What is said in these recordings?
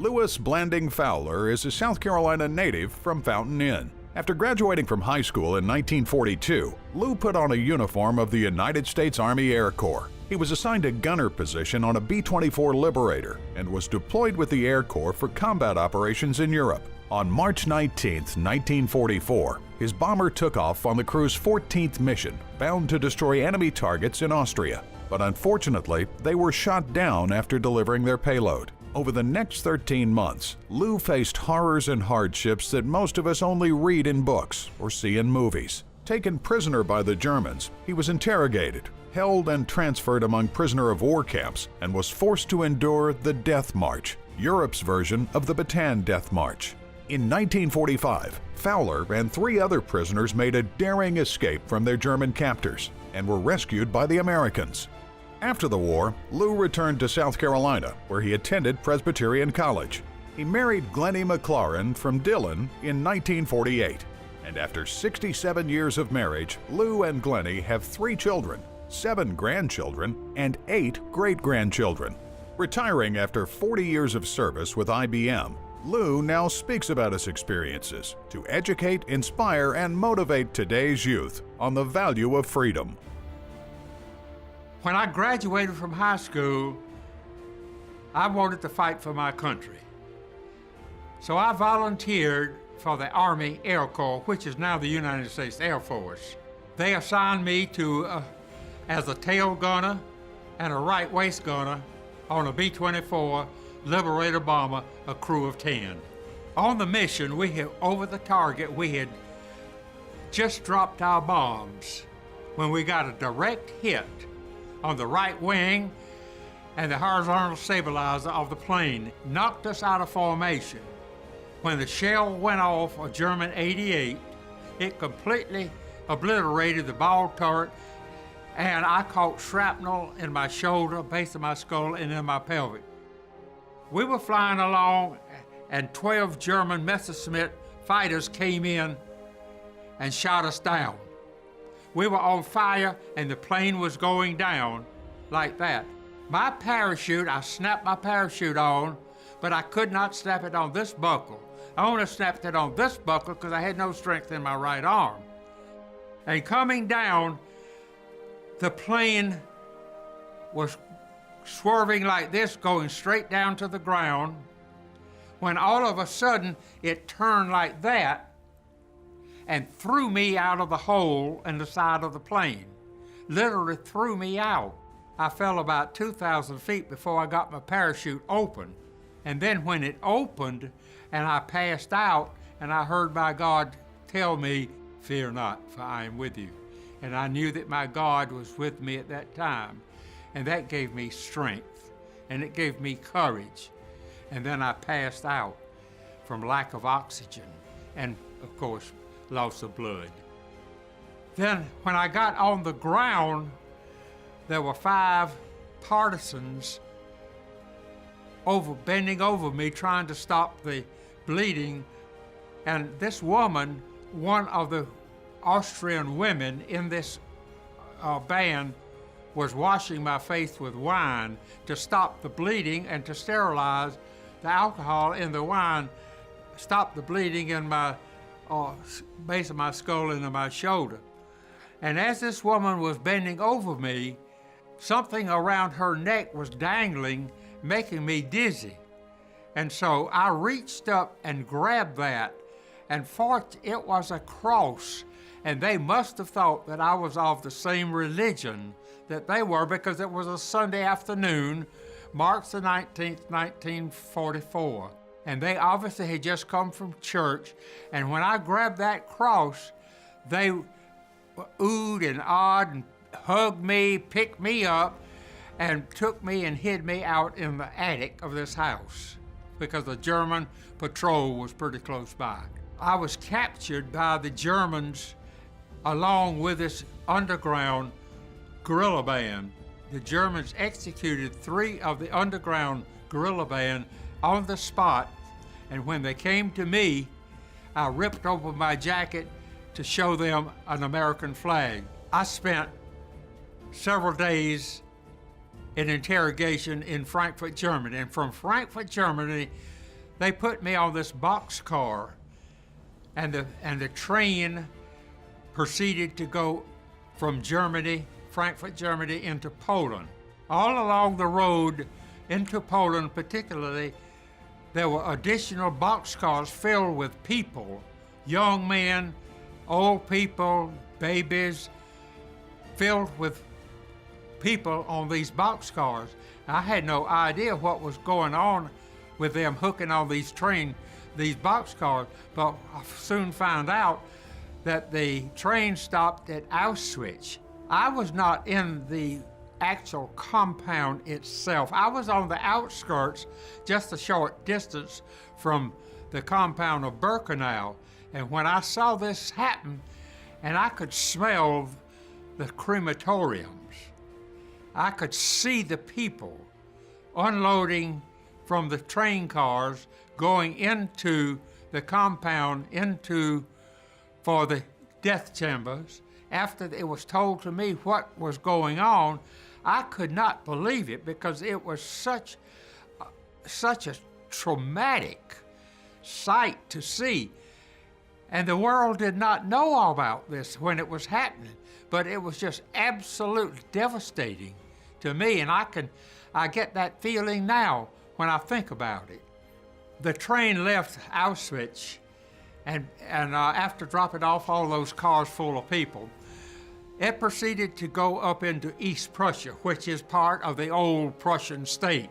Lewis Blanding Fowler is a South Carolina native from Fountain Inn. After graduating from high school in 1942, Lou put on a uniform of the United States Army Air Corps. He was assigned a gunner position on a B-24 Liberator and was deployed with the Air Corps for combat operations in Europe. On March 19, 1944, his bomber took off on the crew's 14th mission, bound to destroy enemy targets in Austria. But unfortunately, they were shot down after delivering their payload. Over the next 13 months, Lou faced horrors and hardships that most of us only read in books or see in movies. Taken prisoner by the Germans, he was interrogated, held and transferred among prisoner of war camps, and was forced to endure the Death March, Europe's version of the Bataan Death March. In 1945, Fowler and 3 other prisoners made a daring escape from their German captors and were rescued by the Americans. After the war, Lou returned to South Carolina, where he attended Presbyterian College. He married Glennie McLaurin from Dillon in 1948, and after 67 years of marriage, Lou and Glennie have 3 children, 7 grandchildren, and 8 great-grandchildren. Retiring after 40 years of service with IBM, Lou now speaks about his experiences to educate, inspire, and motivate today's youth on the value of freedom. When I graduated from high school, I wanted to fight for my country. So I volunteered for the Army Air Corps, which is now the United States Air Force. They assigned me as a tail gunner and a right waist gunner on a B-24 Liberator bomber, a crew of 10. On the mission, over the target, we had just dropped our bombs when we got a direct hit on the right wing, and the horizontal stabilizer of the plane knocked us out of formation. When the shell went off a German 88, it completely obliterated the bow turret, and I caught shrapnel in my shoulder, base of my skull, and in my pelvic. We were flying along, and 12 German Messerschmitt fighters came in and shot us down. We were on fire, and the plane was going down like that. My parachute, I snapped my parachute on, but I could not snap it on this buckle. I only snapped it on this buckle because I had no strength in my right arm. And coming down, the plane was swerving like this, going straight down to the ground, when all of a sudden it turned like that and threw me out of the hole in the side of the plane. Literally threw me out. I fell about 2,000 feet before I got my parachute open. And then when it opened and I passed out, and I heard my God tell me, "Fear not, for I am with you." And I knew that my God was with me at that time. And that gave me strength, and it gave me courage. And then I passed out from lack of oxygen and, of course, loss of blood. Then when I got on the ground, there were 5 partisans bending over me, trying to stop the bleeding. And this woman, one of the Austrian women in this band, was washing my face with wine to stop the bleeding and to sterilize the alcohol in the wine, stop the bleeding in my base of my skull into my shoulder. And as this woman was bending over me, something around her neck was dangling, making me dizzy. And so I reached up and grabbed that, and it was a cross. And they must have thought that I was of the same religion that they were, because it was a Sunday afternoon, March the 19th, 1944. And they obviously had just come from church. And when I grabbed that cross, they oohed and awed and hugged me, picked me up, and took me and hid me out in the attic of this house, because the German patrol was pretty close by. I was captured by the Germans along with this underground guerrilla band. The Germans executed 3 of the underground guerrilla band on the spot, and when they came to me, I ripped open my jacket to show them an American flag. I spent several days in interrogation in Frankfurt, Germany, and from Frankfurt, Germany, They put me on this boxcar, and the train proceeded to go from Germany, Frankfurt, Germany, into Poland. All along the road into Poland particularly, there were additional boxcars filled with people, young men, old people, babies, filled with people on these boxcars. I had no idea what was going on with them hooking on these boxcars, but I soon found out that the train stopped at Auschwitz. I was not in the actual compound itself. I was on the outskirts, just a short distance from the compound of Birkenau. And when I saw this happen, and I could smell the crematoriums, I could see the people unloading from the train cars, going into the compound, for the death chambers. After it was told to me what was going on, I could not believe it, because it was such a traumatic sight to see. And the world did not know all about this when it was happening, but it was just absolutely devastating to me, and I get that feeling now when I think about it. The train left Auschwitz, and after dropping off all those cars full of people, it proceeded to go up into East Prussia, which is part of the old Prussian state.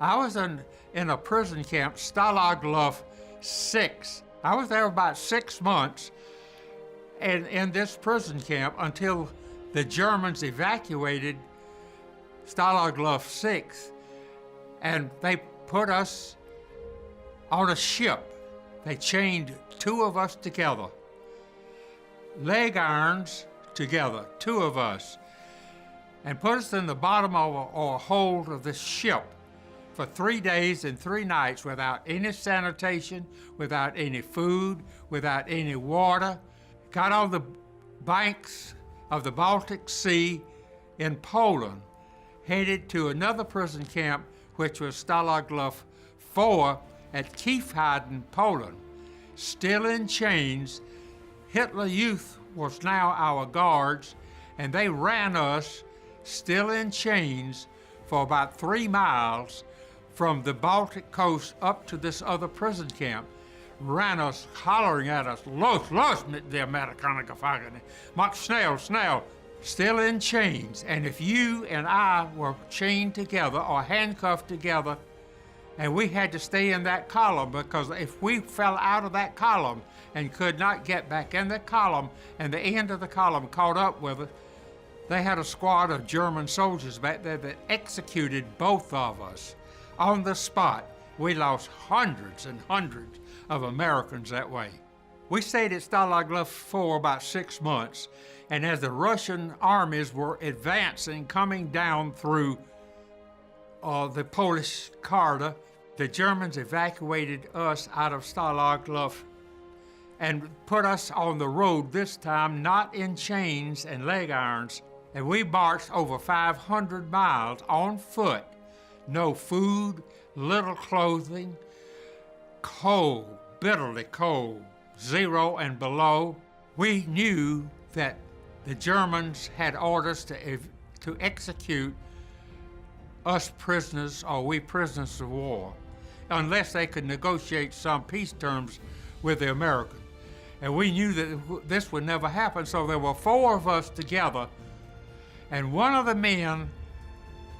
I was in a prison camp, Stalag Luft 6. I was there about 6 months in this prison camp until the Germans evacuated Stalag Luft 6, and they put us on a ship. They chained 2 of us together, leg irons together, 2 of us, and put us in the bottom of a hold of this ship for 3 days and 3 nights without any sanitation, without any food, without any water. Got on the banks of the Baltic Sea in Poland, headed to another prison camp, which was Stalag Luft 4 at Kiefhaden, Poland. Still in chains, Hitler Youth was now our guards, and they ran us, still in chains, for about 3 miles from the Baltic coast up to this other prison camp. Ran us, hollering at us, los mit der Amerikaner Gefangene, mach schnell, schnell, still in chains. And if you and I were chained together or handcuffed together, and we had to stay in that column, because if we fell out of that column and could not get back in the column, and the end of the column caught up with it, they had a squad of German soldiers back there that executed both of us on the spot. We lost hundreds and hundreds of Americans that way. We stayed at Stalag Luft for about 6 months, and as the Russian armies were advancing, coming down through the Polish corridor, the Germans evacuated us out of Stalag Luft and put us on the road, this time not in chains and leg irons, and we marched over 500 miles on foot. No food, little clothing, cold, bitterly cold, 0 and below. We knew that the Germans had orders to execute us prisoners, or we prisoners of war, unless they could negotiate some peace terms with the Americans. And we knew that this would never happen, so there were 4 of us together, and one of the men,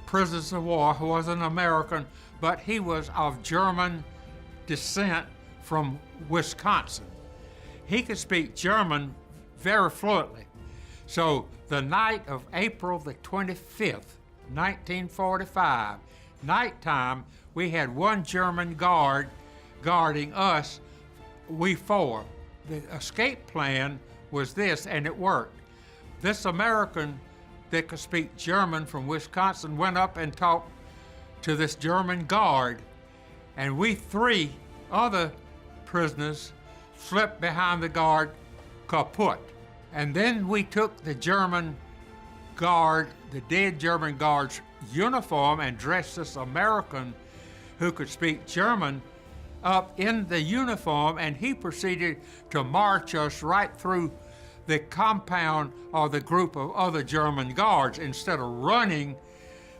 prisoners of war, who was an American, but he was of German descent from Wisconsin. He could speak German very fluently. So the night of April the 25th, 1945, nighttime, we had 1 German guard guarding us, we 4. The escape plan was this, and it worked. This American that could speak German from Wisconsin went up and talked to this German guard, and we 3 other prisoners slipped behind the guard kaput. And then we took the German guard, the dead German guard's uniform, and dressed this American who could speak German up in the uniform, and he proceeded to march us right through the compound or the group of other German guards. Instead of running,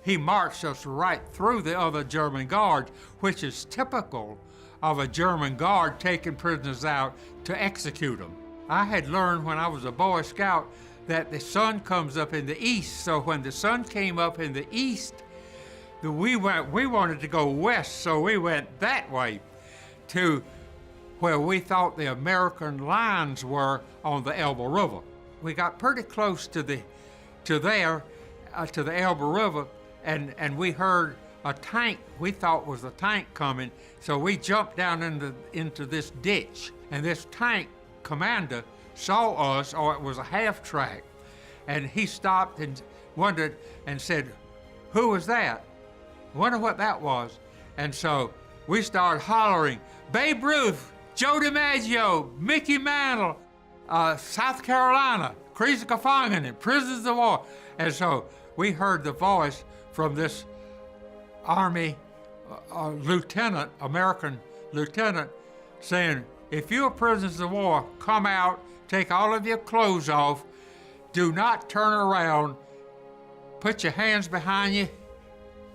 he marched us right through the other German guards, which is typical of a German guard taking prisoners out to execute them. I had learned when I was a Boy Scout that the sun comes up in the east, so when the sun came up in the east, we wanted to go west, so we went that way to where we thought the American lines were on the Elbe River. We got pretty close to the Elbe River, and we heard a tank we thought was a tank coming, so we jumped down into this ditch, and this tank commander saw us, or it was a half track, and he stopped and wondered and said, "Who was that? Wonder what that was." And so we started hollering, "Babe Ruth, Joe DiMaggio, Mickey Mantle, South Carolina, Kriegsgefangene, prisoners of war." And so we heard the voice from this Army lieutenant, American lieutenant, saying, "If you're prisoners of war, come out, take all of your clothes off, do not turn around, put your hands behind your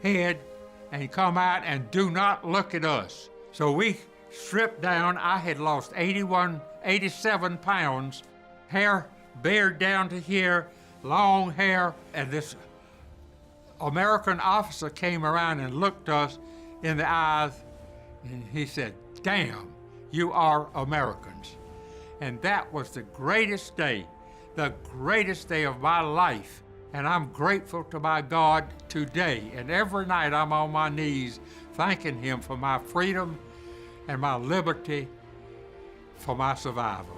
head, and come out and do not look at us." So we stripped down. I had lost 87 pounds, hair bared down to here, long hair, and this American officer came around and looked us in the eyes, and he said, "Damn, you are Americans." And that was the greatest day of my life. And I'm grateful to my God today. And every night I'm on my knees thanking Him for my freedom and my liberty, for my survival.